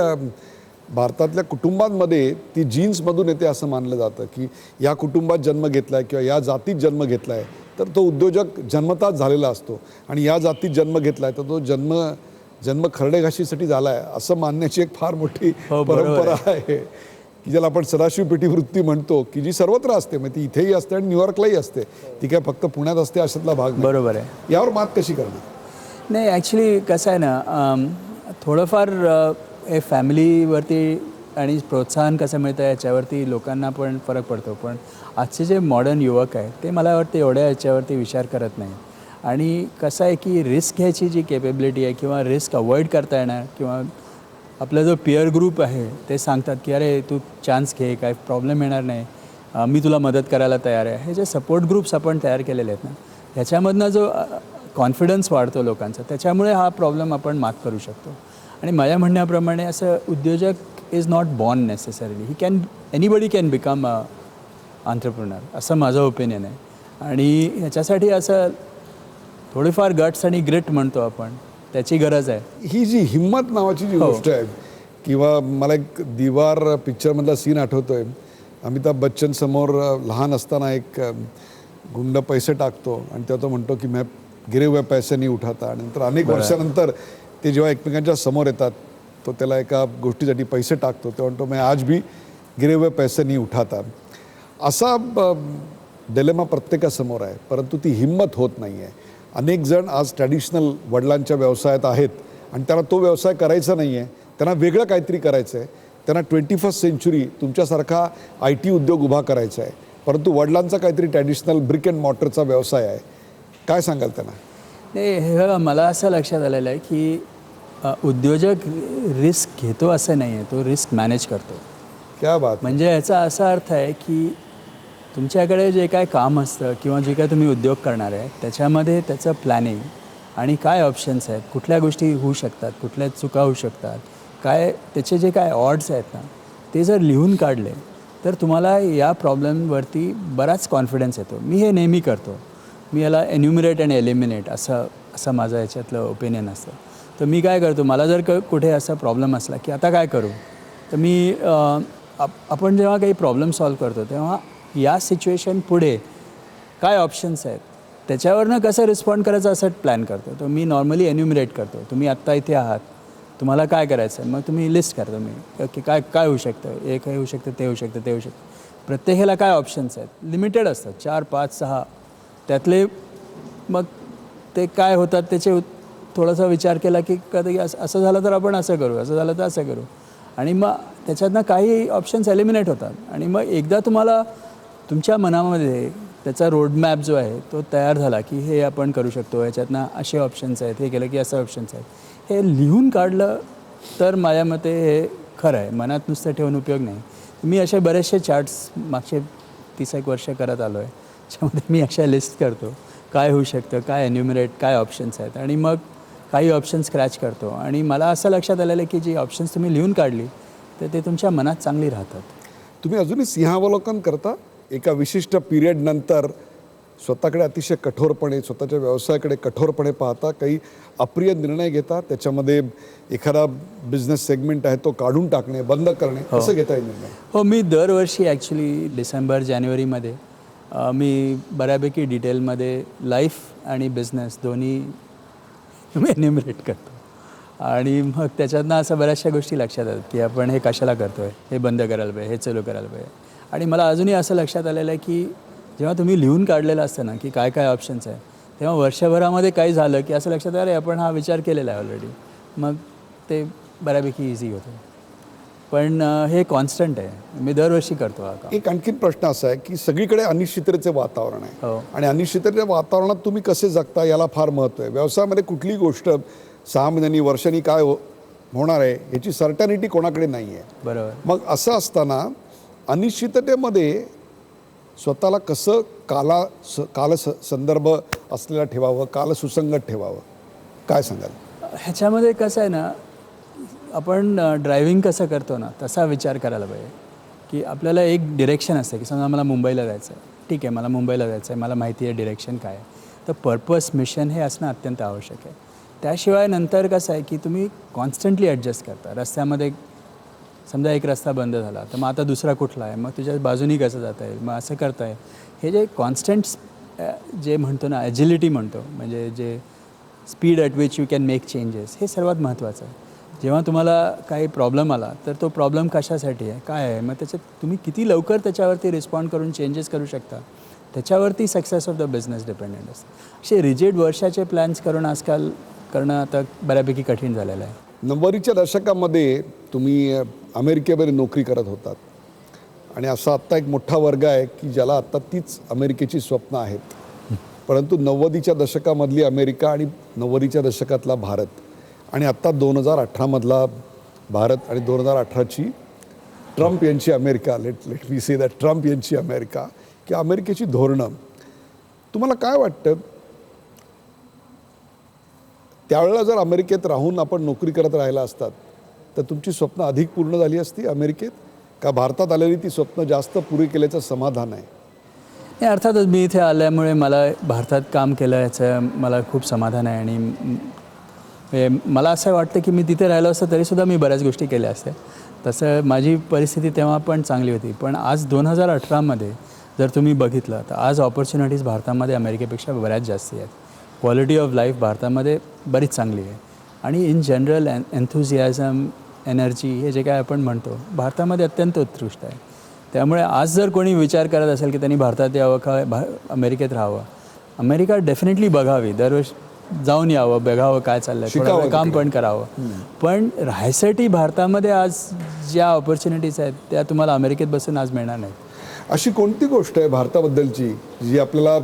भारतातल्या कुटुंबांमध्ये ती जीन्समधून येते असं मानलं जातं की या कुटुंबात जन्म घेतला आहे किंवा या जातीत जन्म घेतला आहे तर तो उद्योजक जन्मताच झालेला असतो आणि या जातीत जन्म घेतला आहे तर तो जन्म खरडेघाशीसाठी झाला आहे असं मानण्याची एक फार मोठी परंपरा आहे की ज्याला आपण सदाशिव पेटी वृत्ती म्हणतो की जी सर्वत्र असते. मग ती इथेही असते आणि न्यूयॉर्कलाही असते. ती काय फक्त पुण्यात असते अशातला भाग नाही. बरोबर आहे. यावर मात कशी करणार? नाही, ॲक्च्युली कसं आहे ना, थोडंफार हे फॅमिलीवरती आणि प्रोत्साहन कसं मिळतं याच्यावरती लोकांना पण फरक पडतो. पण आजचे जे मॉडर्न युवक आहेत ते मला वाटतं एवढ्या याच्यावरती विचार करत नाही. आणि कसं आहे की रिस्क घ्यायची जी केपेबिलिटी आहे किंवा रिस्क अवॉइड करता येणार किंवा आपला जो पिअर ग्रुप आहे ते सांगतात की अरे तू चान्स घे, काय प्रॉब्लेम येणार नाही, मी तुला मदत करायला तयार आहे. हे जे सपोर्ट ग्रुप्स आपण तयार केलेले आहेत ना ह्याच्यामधनं जो कॉन्फिडन्स वाढतो लोकांचा त्याच्यामुळे हा प्रॉब्लेम आपण मात करू शकतो. आणि माझ्या म्हणण्याप्रमाणे असं उद्योजक is not born necessarily. Anybody can become a entrepreneur असं माझं ओपिनियन आहे. आणि ह्याच्यासाठी असं थोडीफार गट्स आणि ग्रिट म्हणतो आपण त्याची गरज आहे. ही जी हिम्मत नावाची जी गोष्ट आहे किंवा मला एक दीवार पिक्चरमधला सीन आठवतोय. अमिताभ बच्चन समोर लहान असताना एक गुंड पैसे टाकतो आणि तेव्हा तो म्हणतो की मैं गिरे हुए पैसे नहीं उठाता. आणि नंतर अनेक वर्षानंतर ते जेव्हा एकमेकांच्या समोर येतात तो त्याला एका गोष्टीसाठी पैसे टाकतो तेव्हा म्हणतो मैं आज भी गिरे हुए पैसे नहीं उठाता. असा डिलेमा प्रत्येकासमोर आहे परंतु ती हिंमत होत नाही आहे. अनेक जण आज ट्रॅडिशनल वडिलांच्या व्यवसायात आहेत आणि त्यांना तो व्यवसाय करायचा नाही आहे, त्यांना वेगळं काहीतरी करायचं आहे. त्यांना 21st सेंचुरी तुमच्यासारखा IT उद्योग उभा करायचा आहे परंतु वडिलांचा काहीतरी ट्रॅडिशनल ब्रिक अँड मॉर्टरचा व्यवसाय आहे. काय सांगाल त्यांना? नाही, हे मला असं लक्षात आलेलं आहे की उद्योजक रिस्क घेतो असं नाही आहे, तो रिस्क मॅनेज करतो. क्या बात. म्हणजे याचा असा अर्थ आहे की तुमच्याकडे जे काय काम असतं किंवा जे काय तुम्ही उद्योग करणार आहे त्याच्यामध्ये त्याचं प्लॅनिंग आणि काय ऑप्शन्स आहेत, कुठल्या गोष्टी होऊ शकतात, कुठल्या चुका होऊ शकतात, काय त्याचे जे काय ऑड्स आहेत ना ते जर लिहून काढले तर तुम्हाला या प्रॉब्लेमवरती बराच कॉन्फिडन्स येतो. मी हे नेहमी करतो. मी याला एन्युमिरेट अँड एलिमिनेट असं माझं याच्यातलं ओपिनियन असतं. तर मी काय करतो, मला जर कुठे असा प्रॉब्लेम असला की आता काय करू तर मी आपण जेव्हा काही प्रॉब्लेम सॉल्व करतो तेव्हा या सिच्युएशन पुढे काय ऑप्शन्स आहेत त्याच्यावरनं कसं रिस्पॉन्ड करायचं असं प्लॅन करतो. तर मी नॉर्मली एन्युमिरेट करतो. तुम्ही आत्ता इथे आहात, तुम्हाला काय करायचं आहे, मग तुम्ही लिस्ट करतो मी की काय होऊ शकतं, हे काय होऊ शकतं, ते होऊ शकतं, ते होऊ शकतं. प्रत्येकाला काय ऑप्शन्स आहेत, लिमिटेड असतात 4, 5, 6. त्यातले मग ते काय होतात त्याचे थोडासा विचार केला की कधी असं झालं तर आपण असं करू, असं झालं तर असं करू. आणि मग त्याच्यातनं काही ऑप्शन्स एलिमिनेट होतात आणि मग एकदा तुम्हाला तुमच्या मनामध्ये त्याचा रोडमॅप जो आहे तो तयार झाला की हे आपण करू शकतो, याच्यातनं असे ऑप्शन्स आहेत, हे केलं की असे ऑप्शन्स आहेत, हे लिहून काढलं तर माझ्या मते हे खरं आहे. मनात नुसतं ठेवून उपयोग नाही. मी असे बरेचसे चार्ट्स मागचे 30 वर्ष करत आलो आहे, त्याच्यामध्ये मी अशा लिस्ट करतो काय होऊ शकतं, काय एन्युमरेट, काय ऑप्शन्स आहेत आणि मग काही ऑप्शन स्क्रॅच करतो. आणि मला असं लक्षात आलेलं आहे की जी ऑप्शन्स तुम्ही लिहून काढली तर ते तुमच्या मनात चांगली राहतात. तुम्ही अजूनही सिंहावलोकन करता एका विशिष्ट पिरियड नंतर स्वतःकडे अतिशय कठोरपणे, स्वतःच्या व्यवसायाकडे कठोरपणे पाहता, काही अप्रिय निर्णय घेता, त्याच्यामध्ये एखादा बिझनेस सेगमेंट आहे तो काढून टाकणे, बंद करणे, असं घेता येईल निर्णय? हो, मी दरवर्षी ॲक्च्युली डिसेंबर जानेवारीमध्ये मी बऱ्यापैकी डिटेलमध्ये लाईफ आणि बिझनेस दोन्ही एन्युमरेट करतो आणि मग त्याच्यातनं असं बऱ्याचशा गोष्टी लक्षात येतात की आपण हे कशाला करतो आहे, हे बंद करायला पाहिजे, हे चालू करायला पाहिजे. आणि मला अजूनही असं लक्षात आलेलं आहे की जेव्हा तुम्ही लिहून काढलेलं असतं ना की काय काय ऑप्शन्स आहे, तेव्हा वर्षभरामध्ये काही झालं की असं लक्षात आलं आपण हा विचार केलेला आहे ऑलरेडी, मग ते बऱ्यापैकी इझी होतं. पण हे कॉन्स्टंट आहे, मी दरवर्षी करतो हा काम. एक आणखीन प्रश्न असा आहे की सगळीकडे अनिश्चिततेचे वातावरण आहे हो. आणि अनिश्चिततेच्या वातावरणात तुम्ही कसे जगता याला फार महत्त्व आहे. व्यवसायामध्ये कुठलीही गोष्ट 6 महिन्यांनी, वर्षांनी काय होणार आहे याची सर्टॅनिटी कोणाकडे नाही आहे. बरोबर. मग असं असताना अनिश्चिततेमध्ये स्वतःला कसं संदर्भ असलेला ठेवावं, कालसुसंगत ठेवावं, काय सांगाल? ह्याच्यामध्ये कसं आहे ना, आपण ड्रायव्हिंग कसं करतो ना तसा विचार करायला पाहिजे की आपल्याला एक डिरेक्शन असते की समजा मला मुंबईला जायचं आहे, ठीक आहे, मला मुंबईला जायचं आहे, मला माहिती आहे डिरेक्शन काय आहे, तर पर्पस, मिशन हे असणं अत्यंत आवश्यक आहे. त्याशिवाय नंतर कसं आहे की तुम्ही कॉन्स्टंटली ॲडजस्ट करता. रस्त्यामध्ये समजा एक रस्ता बंद झाला तर मग आता दुसरा कुठला आहे, मग तुझ्या बाजूनी कसं जाता येईल, मग असं करता येईल. हे जे कॉन्स्टंट जे म्हणतो ना ॲजिलिटी म्हणतो, म्हणजे जे speed at which you can make changes, हे सर्वात महत्त्वाचं आहे. जेव्हा तुम्हाला काही प्रॉब्लेम आला तर तो प्रॉब्लेम कशासाठी आहे, काय आहे, मग त्याच्यात तुम्ही किती लवकर त्याच्यावरती रिस्पॉन्ड करून चेंजेस करू शकता, त्याच्यावरती success of the business dependent असतं. असे रिजिड वर्षाचे प्लॅन्स करून आजकाल करणं आता बऱ्यापैकी कठीण झालेलं आहे. 90च्या दशकामध्ये तुम्ही अमेरिकेमध्ये नोकरी करत होतात आणि असा आत्ता एक मोठा वर्ग आहे की ज्याला आत्ता तीच अमेरिकेची स्वप्न आहेत. परंतु 90च्या दशकामधली अमेरिका आणि 90च्या दशकातला भारत आणि आत्ता 2018मधला भारत आणि 2018ची ट्रम्प यांची America, let me say that, Trump यांची अमेरिका की अमेरिकेची धोरणं, तुम्हाला काय वाटतं त्यावेळेला जर अमेरिकेत राहून आपण नोकरी करत राहिला असतात तर तुमची स्वप्न अधिक पूर्ण झाली असती अमेरिकेत, का भारतात आलेली ती स्वप्न जास्त पुरी केल्याचं समाधान आहे? नाही, अर्थातच मी इथे आल्यामुळे मला भारतात काम केलं याचं मला खूप समाधान आहे. आणि मला असं वाटतं की मी तिथे राहिलो असतं तरीसुद्धा मी बऱ्याच गोष्टी केल्या असत्या. तसं माझी परिस्थिती तेव्हा पण चांगली होती. पण आज 2018मध्ये जर तुम्ही बघितलं तर आज ऑपॉर्च्युनिटीज भारतामध्ये अमेरिकेपेक्षा बऱ्याच जास्त आहेत. क्वालिटी ऑफ लाईफ भारतामध्ये बरीच चांगली आहे आणि इन जनरल एन्थुझियाझम, एनर्जी हे जे काय आपण म्हणतो भारतामध्ये अत्यंत उत्कृष्ट आहे. त्यामुळे आज जर कोणी विचार करत असेल की त्यांनी भारतात यावं का अमेरिकेत राहावं, अमेरिका डेफिनेटली बघावी, दरवर्षी जाऊन यावं, बघावं काय चाललं आहे, थोडं काम पण करावं. पण राहायसाठी भारतामध्ये आज ज्या ऑपॉर्च्युनिटीज आहेत त्या तुम्हाला अमेरिकेत बसून आज मिळणार नाहीत. अशी कोणती गोष्ट आहे भारताबद्दलची जी आपल्याला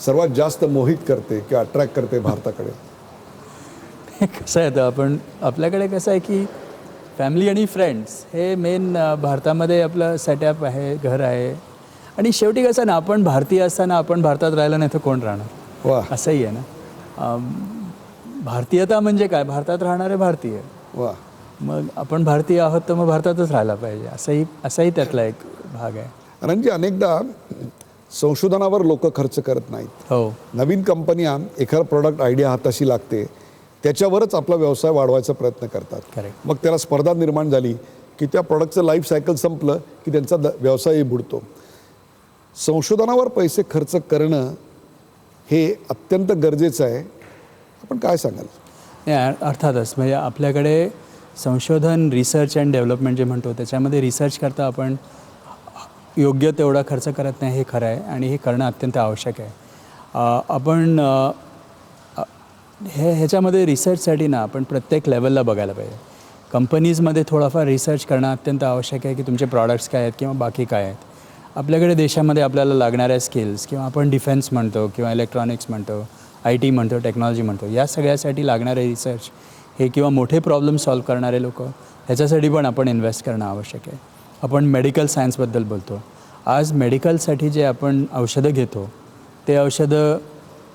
सर्वात जास्त मोहित करते किंवा अट्रॅक्ट करते भारताकडे? कसं आहे, तर आपल्याकडे कसं आहे की फॅमिली आणि फ्रेंड्स हे मेन भारतामध्ये आपलं सेटअप आहे, घर आहे. आणि शेवटी कसं ना, आपण भारतीय असताना आपण भारतात राहिलं नाही तर कोण राहणार, वा, असंही आहे ना. भारतीयता म्हणजे काय, भारतात राहणारे भारतीय. वा, मग आपण भारतीय आहोत तर मग भारतातच राहायला पाहिजे, असाही त्यातला एक भाग आहे. रणजी, अनेकदा संशोधनावर लोक खर्च करत नाहीत. हो, नवीन कंपन्या एखादा प्रोडक्ट आयडिया हाताशी लागते त्याच्यावरच आपला व्यवसाय वाढवायचा प्रयत्न करतात. करेक्ट. मग त्याला स्पर्धा निर्माण झाली की त्या प्रोडक्टचं लाईफ सायकल संपलं की त्यांचा व्यवसायही बुडतो. संशोधनावर पैसे खर्च करणं हे अत्यंत गरजेचं आहे. आपण काय सांगाल? नाही, अर्थातच. म्हणजे आपल्याकडे संशोधन, रिसर्च अँड डेव्हलपमेंट जे म्हणतो त्याच्यामध्ये रिसर्च करता आपण योग्य तेवढा खर्च करत नाही, हे खरं आहे आणि हे करणं अत्यंत आवश्यक आहे. आपण ह्याच्यामध्ये रिसर्चसाठी ना आपण प्रत्येक लेवलला बघायला पाहिजे. कंपनीजमध्ये थोडाफार रिसर्च करणं अत्यंत आवश्यक आहे की तुमचे प्रॉडक्ट्स काय आहेत किंवा बाकी काय आहेत. आपल्याकडे देशामध्ये आपल्याला लागणाऱ्या स्किल्स किंवा आपण डिफेन्स म्हणतो किंवा इलेक्ट्रॉनिक्स म्हणतो, IT म्हणतो, टेक्नॉलॉजी म्हणतो, या सगळ्यासाठी लागणारे रिसर्च हे किंवा मोठे प्रॉब्लेम सॉल्व्ह करणारे लोक ह्याच्यासाठी पण आपण इन्व्हेस्ट करणं आवश्यक आहे. आपण मेडिकल सायन्सबद्दल बोलतो. आज मेडिकलसाठी जे आपण औषधं घेतो ते औषधं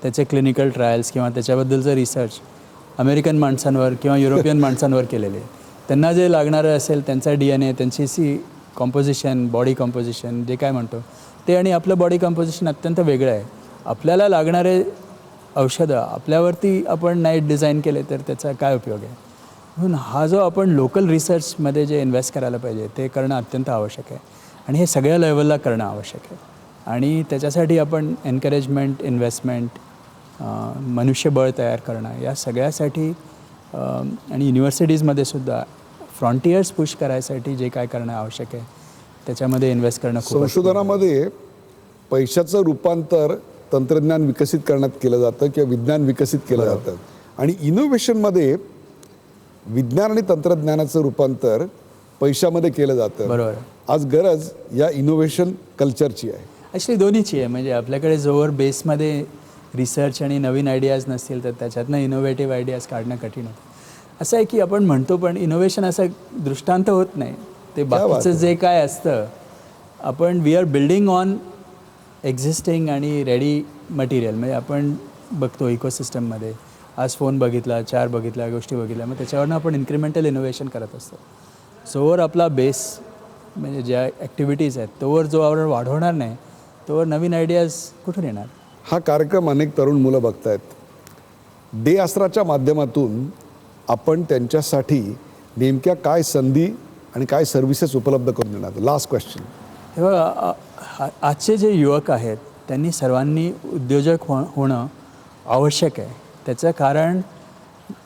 त्याचे क्लिनिकल ट्रायल्स किंवा त्याच्याबद्दलचं रिसर्च अमेरिकन माणसांवर किंवा युरोपियन माणसांवर केलेले. त्यांना जे लागणारं असेल त्यांचा DNA, त्यांची कॉम्पोजिशन, बॉडी कॉम्पोजिशन जे काय म्हणतो ते आणि आपलं बॉडी कॉम्पोजिशन अत्यंत वेगळं आहे. आपल्याला लागणारे औषधं आपल्यावरती आपण नाही डिझाईन केले तर त्याचा काय उपयोग आहे. म्हणून हा जो आपण लोकल रिसर्चमध्ये जे इन्व्हेस्ट करायला पाहिजे ते करणं अत्यंत आवश्यक आहे आणि हे सगळ्या लेवलला करणं आवश्यक आहे. आणि त्याच्यासाठी आपण एनकरेजमेंट, इन्व्हेस्टमेंट, मनुष्यबळ तयार करणं या सगळ्यासाठी आणि युनिव्हर्सिटीजमध्ये सुद्धा फ्रॉन्टियर्स पुश करायसाठी जे काय करणं आवश्यक आहे त्याच्यामध्ये इन्व्हेस्ट करणं खूप. संशोधनामध्ये पैशाचं रूपांतर तंत्रज्ञान विकसित करण्यात केलं जातं किंवा विज्ञान विकसित केलं जातं आणि इनोव्हेशनमध्ये विज्ञान आणि तंत्रज्ञानाचं रूपांतर पैशामध्ये केलं जातं. बरोबर. आज गरज या इनोव्हेशन कल्चरची आहे. ॲक्च्युली दोन्हीची आहे. म्हणजे आपल्याकडे जोवर बेसमध्ये रिसर्च आणि नवीन आयडियाज नसतील तर त्याच्यातनं इनोव्हेटिव्ह आयडियाज काढणं कठीण होतं. असं आहे की आपण म्हणतो पण इनोव्हेशन असं दृष्टांत होत नाही. ते बाकीचं जे काय असतं आपण we are building on existing आणि रेडी मटेरियल. म्हणजे आपण बघतो इकोसिस्टममध्ये आज फोन बघितला, 4 बघितल्या, गोष्टी बघितल्या, मग त्याच्यावरनं आपण इन्क्रिमेंटल इनोव्हेशन करत असतो. जोवर आपला बेस म्हणजे ज्या ॲक्टिव्हिटीज आहेत तोवर जो आपण वाढवणार नाही तोवर नवीन आयडियाज कुठून येणार. हा कार्यक्रम अनेक तरुण मुलं बघतायत. डे आसराच्या माध्यमातून आपण त्यांच्यासाठी नेमक्या काय संधी आणि काय सर्व्हिसेस उपलब्ध करून देणार. Last question. हे बघा, आजचे जे युवक आहेत त्यांनी सर्वांनी उद्योजक होणं आवश्यक आहे. त्याचं कारण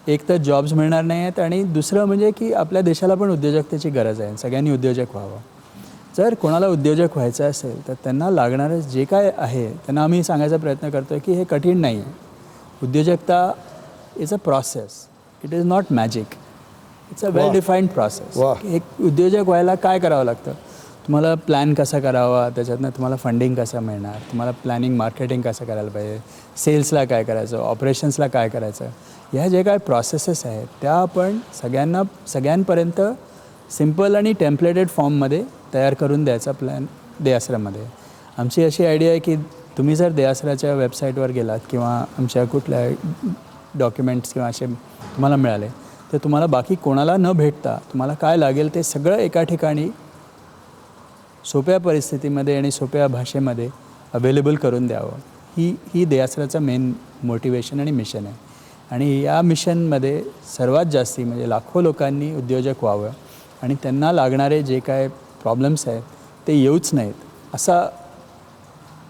एक तर जॉब्स मिळणार नाही आहेत आणि दुसरं म्हणजे की आपल्या देशाला पण उद्योजकतेची गरज आहे. सगळ्यांनी उद्योजक व्हावं. जर कोणाला उद्योजक व्हायचं असेल तर त्यांना लागणारं जे काय आहे त्यांना आम्ही सांगायचा प्रयत्न करतो की हे कठीण नाही आहे. उद्योजकता is a process. It is not magic. It's a well defined process. एक उद्योजक व्हायला काय करावं लागतं. तुम्हाला प्लॅन कसा करावा, त्याच्यातनं तुम्हाला फंडिंग कसं मिळणार, तुम्हाला प्लॅनिंग मार्केटिंग कसं करायला पाहिजे, सेल्सला काय करायचं, ऑपरेशन्सला काय करायचं, ह्या जे काय प्रोसेसेस आहेत त्या आपण सगळ्यांपर्यंत सिम्पल आणि टेम्पलेटेड फॉर्ममध्ये तयार करून द्यायचा प्लॅन डे आसरामध्ये. आमची अशी आयडिया आहे की तुम्ही जर डे आसराच्या वेबसाईटवर गेलात किंवा आमच्या कुठल्या डॉक्युमेंट्स किंवा असे तुम्हाला मिळाले तर तुम्हाला बाकी कोणाला न भेटता तुम्हाला काय लागेल ते सगळं एका ठिकाणी सोप्या परिस्थितीमध्ये आणि सोप्या भाषेमध्ये अवेलेबल करून द्यावं. ही डे आसराचं मेन मोटिवेशन आणि मिशन आहे. आणि या मिशनमध्ये सर्वात जास्ती म्हणजे लाखो लोकांनी उद्योजक व्हावं आणि त्यांना लागणारे जे काय प्रॉब्लेम्स आहेत ते येऊच नाहीत. असा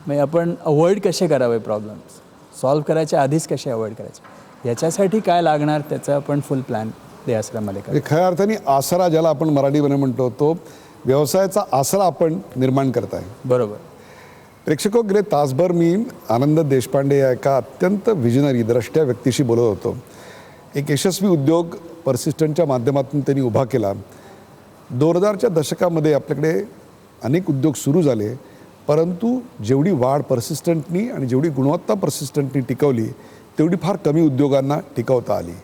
म्हणजे आपण अवॉइड कसे करावे, प्रॉब्लेम्स सॉल्व्ह करायच्या आधीच कसे अवॉइड करायचे, याच्यासाठी काय लागणार त्याचा आपण फुल प्लॅन डे आसरामध्ये करतो. खऱ्या अर्थाने आसरा ज्याला आपण मराठीमध्ये म्हणतो तो व्यवसायाचा आसरा आपण निर्माण करताय. बरोबर. प्रेक्षको, गेले तासभर मी आनंद देशपांडे या एका अत्यंत विजनरी द्रष्ट्या व्यक्तीशी बोलत होतो. एक यशस्वी उद्योग पर्सिस्टंटच्या माध्यमातून त्यांनी उभा केला. 2000च्या दशकामध्ये आपल्याकडे अनेक उद्योग सुरू झाले, परंतु जेवढी वाढ पर्सिस्टंटनी आणि जेवढी गुणवत्ता पर्सिस्टंटनी टिकवली तेवढी फार कमी उद्योगांना टिकवता आली.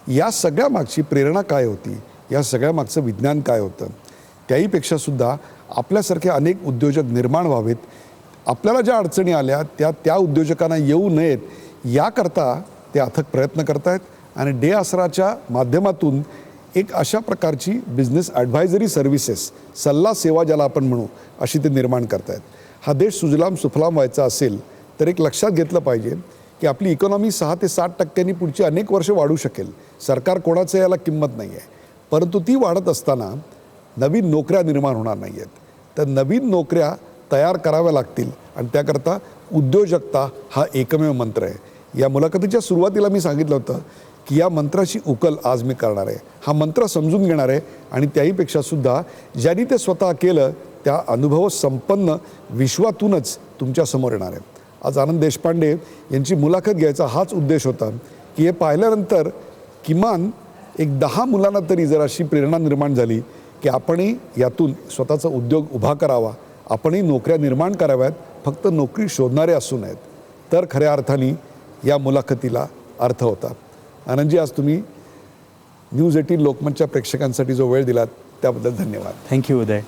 या सगळ्या मागची प्रेरणा काय होती, या सगळ्या मागचं विज्ञान काय होतं, त्याहीपेक्षासुद्धा आपल्यासारखे अनेक उद्योजक निर्माण व्हावेत, आपल्याला ज्या अडचणी आल्या त्या उद्योजकांना येऊ नयेत याकरता ते अथक प्रयत्न करत आहेत. आणि डे आसराच्या माध्यमातून एक अशा प्रकारची बिझनेस ॲडव्हायझरी सर्व्हिसेस, सल्ला सेवा ज्याला आपण म्हणू, अशी ते निर्माण करत आहेत. हा देश सुजलाम सुफलाम व्हायचा असेल तर एक लक्षात घेतलं पाहिजे की आपली इकॉनॉमी 6 ते 7% पुढची अनेक वर्ष वाढू शकेल. सरकार कोणाचं याला किंमत नाही आहे, परंतु ती वाढत असताना नवीन नोकऱ्या निर्माण होणार नाही आहेत. तर नवीन नोकऱ्या तयार कराव्या लागतील आणि त्याकरता उद्योजकता हा एकमेव मंत्र आहे. या मुलाखतीच्या सुरुवातीला मी सांगितलं होतं की या मंत्राची उकल आज मी करणार आहे. हा मंत्र समजून घेणार आहे आणि त्याहीपेक्षासुद्धा ज्यांनी ते स्वतः केलं त्या अनुभव संपन्न विश्वातूनच तुमच्यासमोर येणार आहे. आज आनंद देशपांडे यांची मुलाखत घ्यायचा हाच उद्देश होता की हे पाहिल्यानंतर किमान एक 10 मुलांना तरी जर अशी प्रेरणा निर्माण झाली की आपणही यातून स्वतःचा उद्योग उभा करावा, आपणही नोकऱ्या निर्माण कराव्यात, फक्त नोकरी शोधणारे असू नयेत, तर खऱ्या अर्थाने या मुलाखतीला अर्थ होता. आनंदजी, आज तुम्ही न्यूज 18 लोकमतच्या प्रेक्षकांसाठी जो वेळ दिलात त्याबद्दल धन्यवाद. थँक्यू उदय.